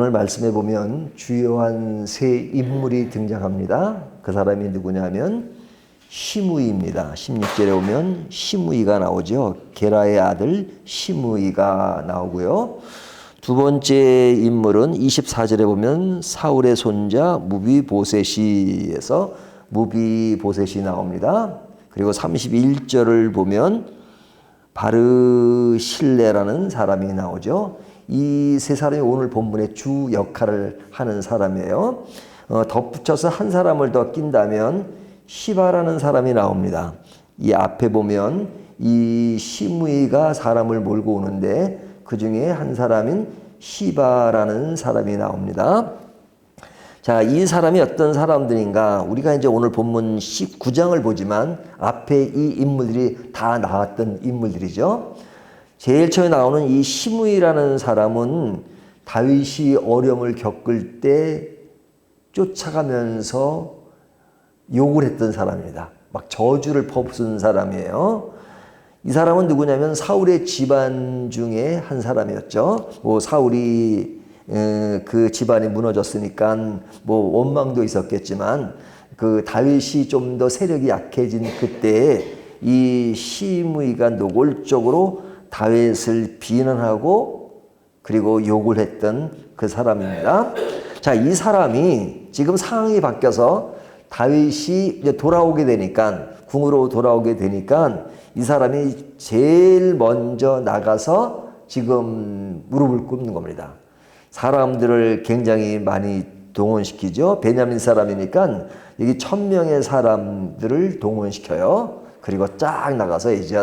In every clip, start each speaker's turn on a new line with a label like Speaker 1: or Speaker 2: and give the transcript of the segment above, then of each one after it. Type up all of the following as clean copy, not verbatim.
Speaker 1: 오늘 말씀해 보면 주요한 세 인물이 등장합니다. 그 사람이 누구냐면 시므이입니다. 16절에 보면 시므이가 나오죠. 게라의 아들 시므이가 나오고요. 두 번째 인물은 24절에 보면 사울의 손자 무비보셋이에서 무비보셋이 나옵니다. 그리고 31절을 보면 바르실레라는 사람이 나오죠. 이 세 사람이 오늘 본문의 주 역할을 하는 사람이에요. 덧붙여서 한 사람을 더 낀다면 시바라는 사람이 나옵니다. 이 앞에 보면 이 시므이가 사람을 몰고 오는데 그 중에 한 사람인 시바라는 사람이 나옵니다. 자, 이 사람이 어떤 사람들인가? 우리가 이제 오늘 본문 19장을 보지만 앞에 이 인물들이 다 나왔던 인물들이죠. 제일 처음에 나오는 이 시므이라는 사람은 다윗이 어려움을 겪을 때 쫓아가면서 욕을 했던 사람입니다. 막 저주를 퍼붓은 사람이에요. 이 사람은 누구냐면 사울의 집안 중에 한 사람이었죠. 사울이 그 집안이 무너졌으니까 원망도 있었겠지만 그 다윗이 좀 더 세력이 약해진 그때에 이 시므이가 노골적으로 다윗을 비난하고 그리고 욕을 했던 그 사람입니다. 자, 이 사람이 지금 상황이 바뀌어서 다윗이 이제 돌아오게 되니까 궁으로 돌아오게 되니까 이 사람이 제일 먼저 나가서 지금 무릎을 꿇는 겁니다. 사람들을 굉장히 많이 동원시키죠. 베냐민 사람이니까 여기 1000명의 사람들을 동원시켜요. 그리고 쫙 나가서 이제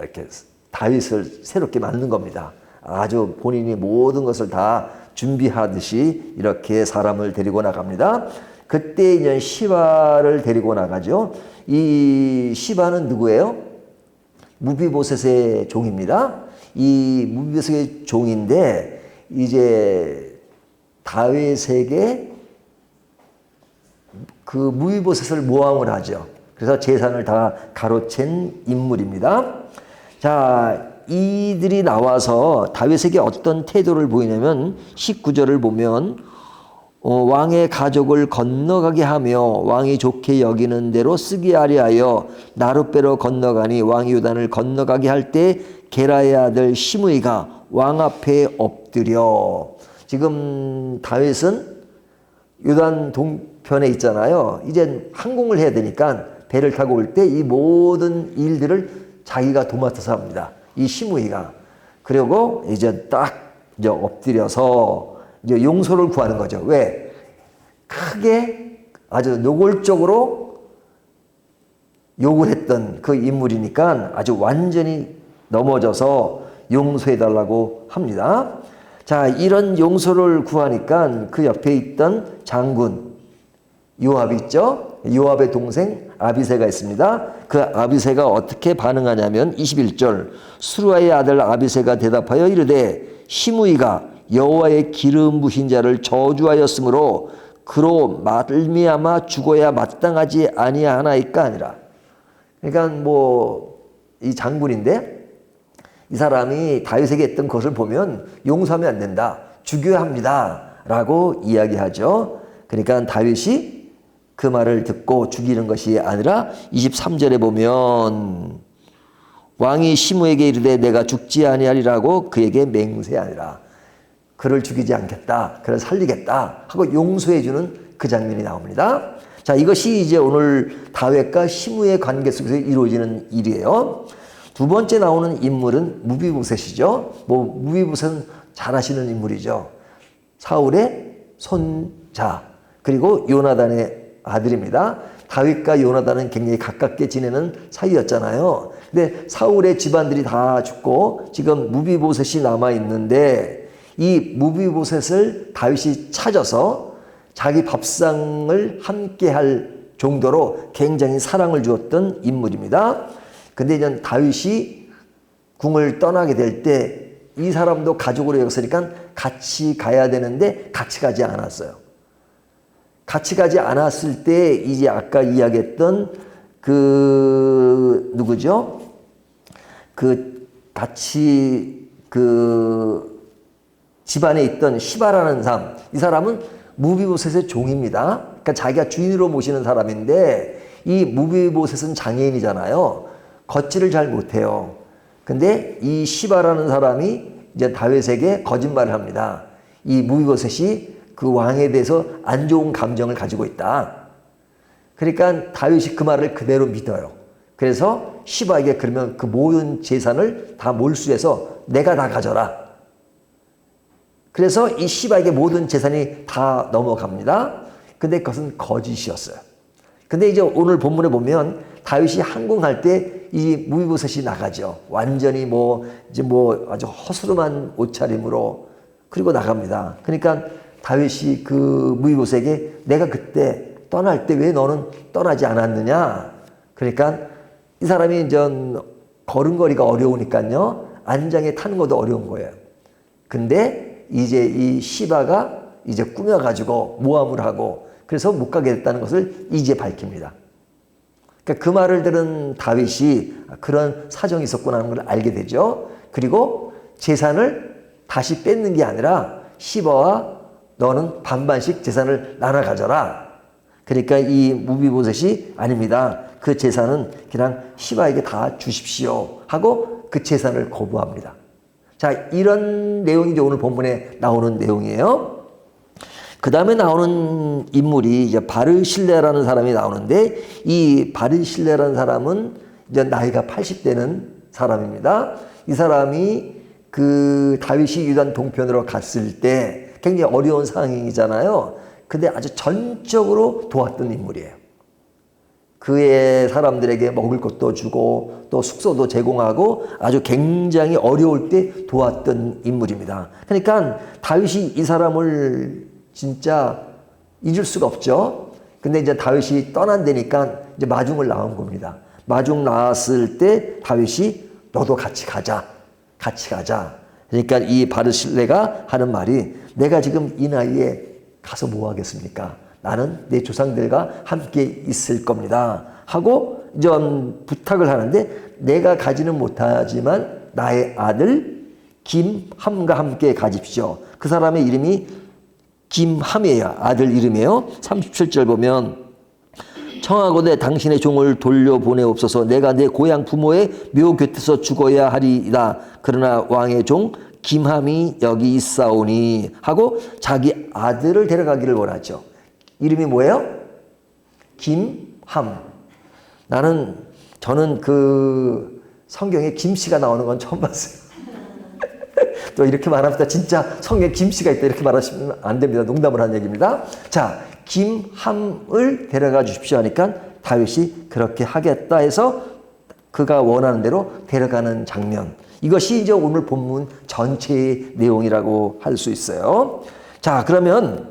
Speaker 1: 이렇게 다윗을 새롭게 만든 겁니다. 아주 본인이 모든 것을 다 준비하듯이 이렇게 사람을 데리고 나갑니다. 그때 이제 시바를 데리고 나가죠. 이 시바는 누구예요? 무비보셋의 종입니다. 이 무비보셋의 종인데 이제 다윗에게 그 무비보셋을 모함을 하죠. 그래서 재산을 다 가로챈 인물입니다. 자, 이들이 나와서 다윗에게 어떤 태도를 보이냐면 19절을 보면 왕의 가족을 건너가게 하며 왕이 좋게 여기는 대로 쓰게 하려 하여 나룻배로 건너가니 왕이 요단을 건너가게 할 때 게라의 아들 시므이가 왕 앞에 엎드려. 지금 다윗은 요단 동편에 있잖아요. 이제 항공을 해야 되니까 배를 타고 올 때 이 모든 일들을 자기가 도맡아서 합니다. 이 시므이가. 그리고 이제 딱 이제 엎드려서 이제 용서를 구하는 거죠. 왜? 크게 아주 노골적으로 욕을 했던 그 인물이니까 아주 완전히 넘어져서 용서해달라고 합니다. 자, 이런 용서를 구하니까 그 옆에 있던 장군 요압이 있죠. 요압의 동생 아비새가 있습니다. 그 아비새가 어떻게 반응하냐면 21절 수루아의 아들 아비새가 대답하여 이르되 시므이가 여호와의 기름 부신 자를 저주하였으므로 그로 말미암아 죽어야 마땅하지 아니하나이까 아니라. 그러니까 이 장군인데 이 사람이 다윗에게 했던 것을 보면 용서하면 안 된다. 죽여야 합니다. 라고 이야기하죠. 그러니까 다윗이 그 말을 듣고 죽이는 것이 아니라 23절에 보면 왕이 시므에게 이르되 내가 죽지 아니하리라고 그에게 맹세하니라. 그를 죽이지 않겠다. 그를 살리겠다. 하고 용서해 주는 그 장면이 나옵니다. 자, 이것이 이제 오늘 다윗과 시므의 관계 속에서 이루어지는 일이에요. 두 번째 나오는 인물은 무비보셋이죠. 무비보셋은 잘 아시는 인물이죠. 사울의 손자 그리고 요나단의 아들입니다. 다윗과 요나단은 굉장히 가깝게 지내는 사이였잖아요. 근데 사울의 집안들이 다 죽고 지금 무비보셋이 남아 있는데 이 무비보셋을 다윗이 찾아서 자기 밥상을 함께 할 정도로 굉장히 사랑을 주었던 인물입니다. 근데 이제 다윗이 궁을 떠나게 될 때 이 사람도 가족으로 여겼으니까 같이 가야 되는데 같이 가지 않았어요. 같이 가지 않았을 때 이제 아까 이야기했던 그 누구죠? 그 같이 그 집안에 있던 시바라는 사람, 이 사람은 무비보셋의 종입니다. 그러니까 자기가 주인으로 모시는 사람인데 이 무비보셋은 장애인이잖아요. 걷지를 잘 못해요. 근데 이 시바라는 사람이 이제 다윗에게 거짓말을 합니다. 이 무비보셋이 그 왕에 대해서 안 좋은 감정을 가지고 있다. 그러니까 다윗이 그 말을 그대로 믿어요. 그래서 시바에게 그러면 그 모든 재산을 다 몰수해서 내가 다 가져라. 그래서 이 시바에게 모든 재산이 다 넘어갑니다. 근데 그것은 거짓이었어요. 근데 이제 오늘 본문에 보면 다윗이 항공할 때 이 무비보셋이 나가죠. 완전히 이제 아주 허스름한 옷차림으로 그리고 나갑니다. 그러니까 다윗이 그 무비보셋에게 내가 그때 떠날 때 왜 너는 떠나지 않았느냐? 그러니까 이 사람이 이제 걸음걸이가 어려우니까요. 안장에 타는 것도 어려운 거예요. 근데 이제 이 시바가 이제 꾸며가지고 모함을 하고 그래서 못 가게 됐다는 것을 이제 밝힙니다. 그러니까 그 말을 들은 다윗이 그런 사정이 있었구나 하는 걸 알게 되죠. 그리고 재산을 다시 뺏는 게 아니라 시바와 너는 반반씩 재산을 나눠 가져라. 그러니까 이 무비보셋이 아닙니다. 그 재산은 그냥 시바에게 다 주십시오 하고 그 재산을 거부합니다. 자, 이런 내용이 이제 오늘 본문에 나오는 내용이에요. 그 다음에 나오는 인물이 이제 바르실레라는 사람이 나오는데 이 바르실레라는 사람은 이제 나이가 80대는 사람입니다. 이 사람이 그 다윗이 유단 동편으로 갔을 때 굉장히 어려운 상황이잖아요. 근데 아주 전적으로 도왔던 인물이에요. 그의 사람들에게 먹을 것도 주고 또 숙소도 제공하고 아주 굉장히 어려울 때 도왔던 인물입니다. 그러니까 다윗이 이 사람을 진짜 잊을 수가 없죠. 근데 이제 다윗이 떠난다니까 이제 마중을 나온 겁니다. 마중 나왔을 때 다윗이 너도 같이 가자. 같이 가자. 그러니까 이 바르실레가 하는 말이 내가 지금 이 나이에 가서 뭐 하겠습니까? 나는 내 조상들과 함께 있을 겁니다. 하고 좀 부탁을 하는데 내가 가지는 못하지만 나의 아들 김함과 함께 가십시오. 그 사람의 이름이 김함이에요. 아들 이름이에요. 37절 보면 청하고내 당신의 종을 돌려보내옵소서. 내가 내 고향 부모의 묘 곁에서 죽어야 하리이다. 그러나 왕의 종 김함이 여기 있사오니 하고 자기 아들을 데려가기를 원하죠. 이름이 뭐예요? 김함. 저는 그 성경에 김씨가 나오는 건 처음 봤어요. 또 이렇게 말합니다. 진짜 성경에 김씨가 있다 이렇게 말하시면 안 됩니다. 농담을 하는 얘기입니다. 자, 김함을 데려가 주십시오 하니까 다윗이 그렇게 하겠다 해서 그가 원하는 대로 데려가는 장면. 이것이 이제 오늘 본문 전체의 내용이라고 할 수 있어요. 자, 그러면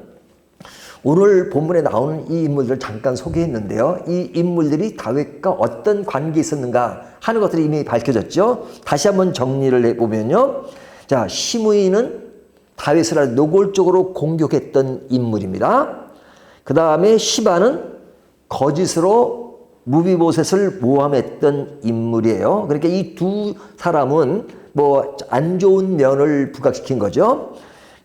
Speaker 1: 오늘 본문에 나오는 이 인물들을 잠깐 소개했는데요. 이 인물들이 다윗과 어떤 관계에 있었는가 하는 것들이 이미 밝혀졌죠. 다시 한번 정리를 해보면요. 자, 시므이는 다윗을 아주 노골적으로 공격했던 인물입니다. 그 다음에 시바는 거짓으로 무비보셋을 모함했던 인물이에요. 그러니까 이 두 사람은 안 좋은 면을 부각시킨 거죠.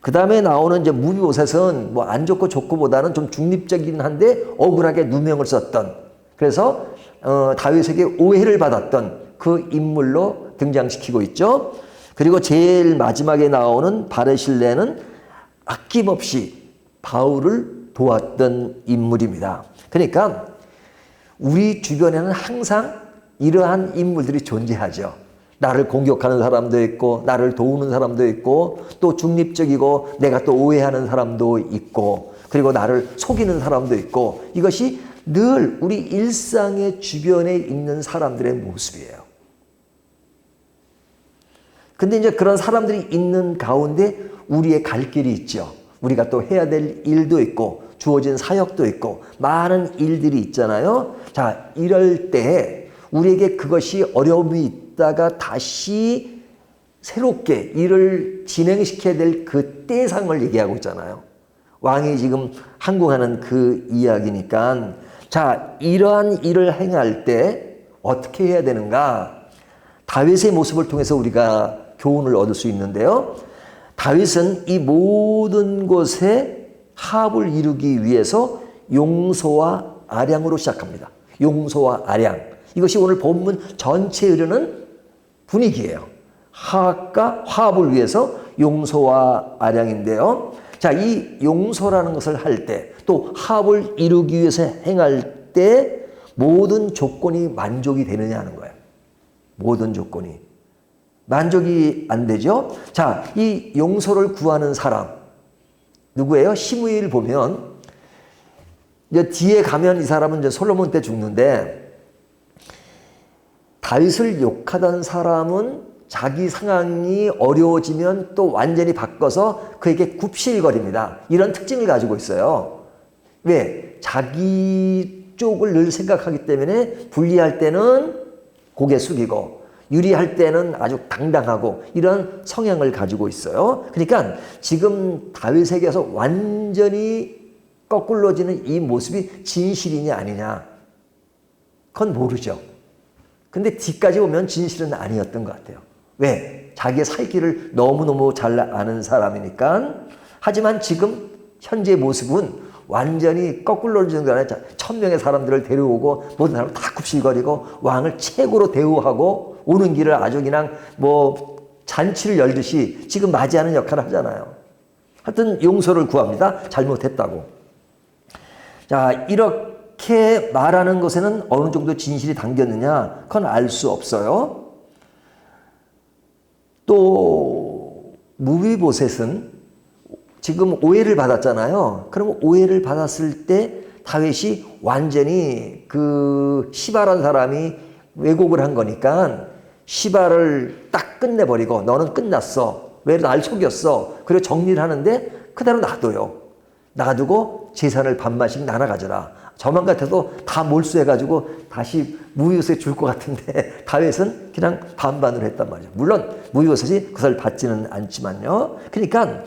Speaker 1: 그 다음에 나오는 이제 무비보셋은 안 좋고 좋고보다는 좀 중립적이긴 한데 억울하게 누명을 썼던, 그래서 다윗에게 오해를 받았던 그 인물로 등장시키고 있죠. 그리고 제일 마지막에 나오는 바르실레는 아낌없이 바울을 도왔던 인물입니다. 그러니까 우리 주변에는 항상 이러한 인물들이 존재하죠. 나를 공격하는 사람도 있고 나를 도우는 사람도 있고 또 중립적이고 내가 또 오해하는 사람도 있고 그리고 나를 속이는 사람도 있고, 이것이 늘 우리 일상의 주변에 있는 사람들의 모습이에요. 근데 이제 그런 사람들이 있는 가운데 우리의 갈 길이 있죠. 우리가 또 해야 될 일도 있고 주어진 사역도 있고 많은 일들이 있잖아요. 자, 이럴 때 우리에게 그것이 어려움이 있다가 다시 새롭게 일을 진행시켜야 될 그 때상을 얘기하고 있잖아요. 왕이 지금 항공하는 그 이야기니까, 자, 이러한 일을 행할 때 어떻게 해야 되는가? 다윗의 모습을 통해서 우리가 교훈을 얻을 수 있는데요. 다윗은 이 모든 것에 합을 이루기 위해서 용서와 아량으로 시작합니다. 용서와 아량. 이것이 오늘 본문 전체에 이르는 분위기예요. 하악과 화합을 위해서 용서와 아량인데요. 자, 이 용서라는 것을 할 때, 또 화합을 이루기 위해서 행할 때 모든 조건이 만족이 되느냐 하는 거예요. 모든 조건이. 만족이 안 되죠? 자, 이 용서를 구하는 사람 누구예요? 시므이를 보면 이제 뒤에 가면 이 사람은 이제 솔로몬 때 죽는데, 다윗을 욕하던 사람은 자기 상황이 어려워지면 또 완전히 바꿔서 그에게 굽실거립니다. 이런 특징을 가지고 있어요. 왜? 자기 쪽을 늘 생각하기 때문에 불리할 때는 고개 숙이고 유리할 때는 아주 당당하고 이런 성향을 가지고 있어요. 그러니까 지금 다윗에게서 완전히 거꾸로지는 이 모습이 진실이냐 아니냐, 그건 모르죠. 근데 뒤까지 보면 진실은 아니었던 것 같아요. 왜? 자기의 살 길을 너무너무 잘 아는 사람이니까. 하지만 지금 현재의 모습은 완전히 거꾸로지는 게 아니라 1000명의 사람들을 데려오고 모든 사람을 다 굽실거리고 왕을 최고로 대우하고 오는 길을 아주 그냥 뭐 잔치를 열듯이 지금 맞이하는 역할을 하잖아요. 하여튼 용서를 구합니다. 잘못했다고. 자, 이렇게 말하는 것에는 어느 정도 진실이 담겼느냐, 그건 알 수 없어요. 또 무비보셋은 지금 오해를 받았잖아요. 그럼 오해를 받았을 때 다윗이 완전히 그 시바라는 사람이 왜곡을 한 거니까 시바를 딱 끝내버리고 너는 끝났어. 왜 날 속였어? 그리고 정리를 하는데 그대로 놔둬요. 놔두고 재산을 반반씩 나눠 가져라. 저만 같아도 다 몰수해가지고 다시 무비보셋에 줄 것 같은데 다윗은 그냥 반반으로 했단 말이죠. 물론 무비보셋이 그것을 받지는 않지만요. 그러니까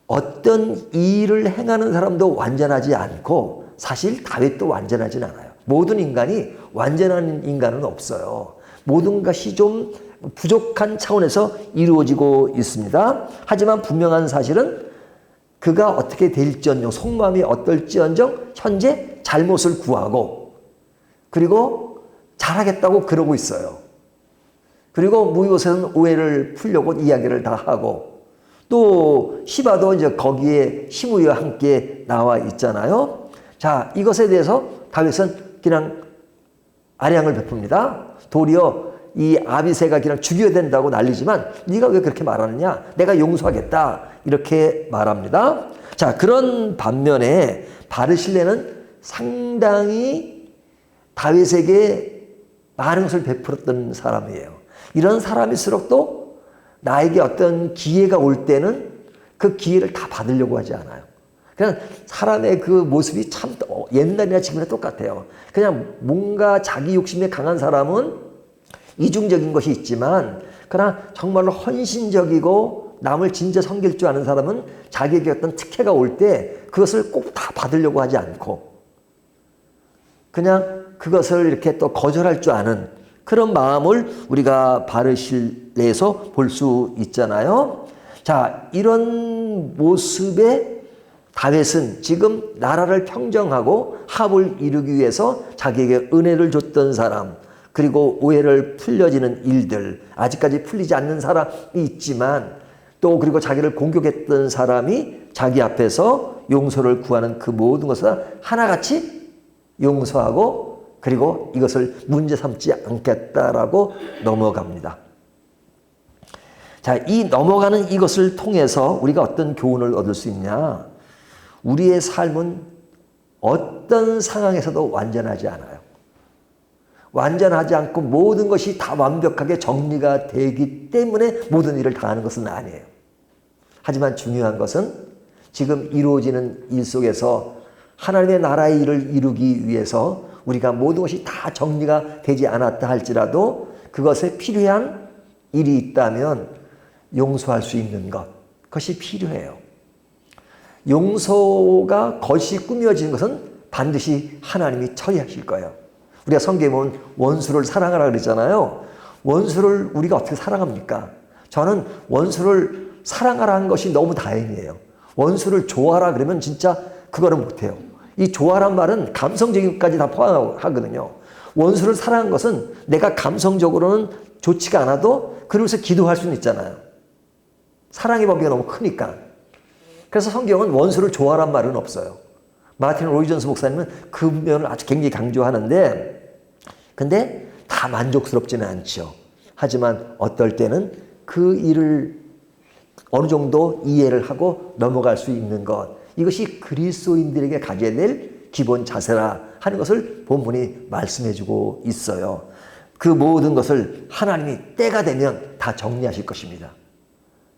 Speaker 1: 어떤 일을 행하는 사람도 완전하지 않고 사실 다윗도 완전하진 않아요. 모든 인간이 완전한 인간은 없어요. 모든 것이 좀 부족한 차원에서 이루어지고 있습니다. 하지만 분명한 사실은 그가 어떻게 될지언정, 속마음이 어떨지언정 현재 잘못을 구하고 그리고 잘하겠다고 그러고 있어요. 그리고 무비보셋은 오해를 풀려고 이야기를 다 하고, 또 시바도 이제 거기에 시므이와 함께 나와 있잖아요. 자, 이것에 대해서 다윗은 그냥 아량을 베풉니다. 도리어 이 아비새가 그냥 죽여야 된다고 난리지만 네가 왜 그렇게 말하느냐? 내가 용서하겠다. 이렇게 말합니다. 자, 그런 반면에 바르실레는 상당히 다윗에게 많은 것을 베풀었던 사람이에요. 이런 사람일수록 또 나에게 어떤 기회가 올 때는 그 기회를 다 받으려고 하지 않아요. 그냥 사람의 그 모습이 참 옛날이나 지금이나 똑같아요. 그냥 뭔가 자기 욕심에 강한 사람은 이중적인 것이 있지만, 그러나 정말로 헌신적이고 남을 진짜 섬길 줄 아는 사람은 자기에게 어떤 특혜가 올 때 그것을 꼭 다 받으려고 하지 않고 그냥 그것을 이렇게 또 거절할 줄 아는 그런 마음을 우리가 바르실레에서 볼 수 있잖아요. 자, 이런 모습의 다윗은 지금 나라를 평정하고 합을 이루기 위해서 자기에게 은혜를 줬던 사람, 그리고 오해를 풀려지는 일들, 아직까지 풀리지 않는 사람이 있지만 또 그리고 자기를 공격했던 사람이 자기 앞에서 용서를 구하는 그 모든 것을 하나같이 용서하고 그리고 이것을 문제 삼지 않겠다라고 넘어갑니다. 자, 이 넘어가는 이것을 통해서 우리가 어떤 교훈을 얻을 수 있냐? 우리의 삶은 어떤 상황에서도 완전하지 않아요. 완전하지 않고 모든 것이 다 완벽하게 정리가 되기 때문에 모든 일을 당하는 것은 아니에요. 하지만 중요한 것은 지금 이루어지는 일 속에서 하나님의 나라의 일을 이루기 위해서 우리가 모든 것이 다 정리가 되지 않았다 할지라도 그것에 필요한 일이 있다면 용서할 수 있는 것, 그것이 필요해요. 용서가 것이 꾸며지는 것은 반드시 하나님이 처리하실 거예요. 우리가 성경에 보면 원수를 사랑하라 그랬잖아요. 원수를 우리가 어떻게 사랑합니까? 저는 원수를 사랑하라는 것이 너무 다행이에요. 원수를 좋아하라 그러면 진짜 그거는 못해요. 이 좋아란 말은 감성적인 것까지 다 포함하거든요. 원수를 사랑한 것은 내가 감성적으로는 좋지가 않아도 그러면서 기도할 수는 있잖아요. 사랑의 범위가 너무 크니까. 그래서 성경은 원수를 좋아란 말은 없어요. 마틴 로이존스 목사님은 그 면을 아주 굉장히 강조하는데, 근데 다 만족스럽지는 않죠. 하지만 어떨 때는 그 일을 어느 정도 이해를 하고 넘어갈 수 있는 것, 이것이 그리스도인들에게 가져야 될 기본 자세라 하는 것을 본문이 말씀해주고 있어요. 그 모든 것을 하나님이 때가 되면 다 정리하실 것입니다.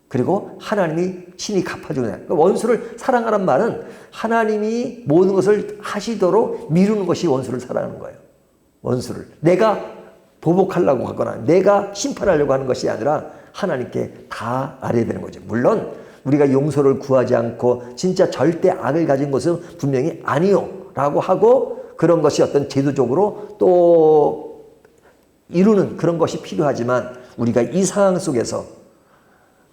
Speaker 1: 그리고 하나님이 친히 갚아주는, 원수를 사랑하란 말은 하나님이 모든 것을 하시도록 미루는 것이 원수를 사랑하는 거예요. 원수를 내가 보복하려고 하거나 내가 심판하려고 하는 것이 아니라 하나님께 다 알아야 되는 거죠. 물론 우리가 용서를 구하지 않고 진짜 절대 악을 가진 것은 분명히 아니요 라고 하고, 그런 것이 어떤 제도적으로 또 이루는 그런 것이 필요하지만, 우리가 이 상황 속에서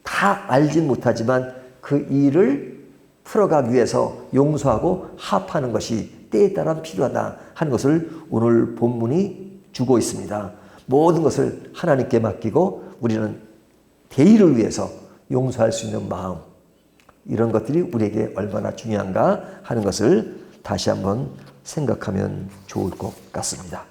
Speaker 1: 다 알진 못하지만 그 일을 풀어가기 위해서 용서하고 합하는 것이 때에 따라 필요하다 하는 것을 오늘 본문이 주고 있습니다. 모든 것을 하나님께 맡기고 우리는 대의를 위해서 용서할 수 있는 마음, 이런 것들이 우리에게 얼마나 중요한가 하는 것을 다시 한번 생각하면 좋을 것 같습니다.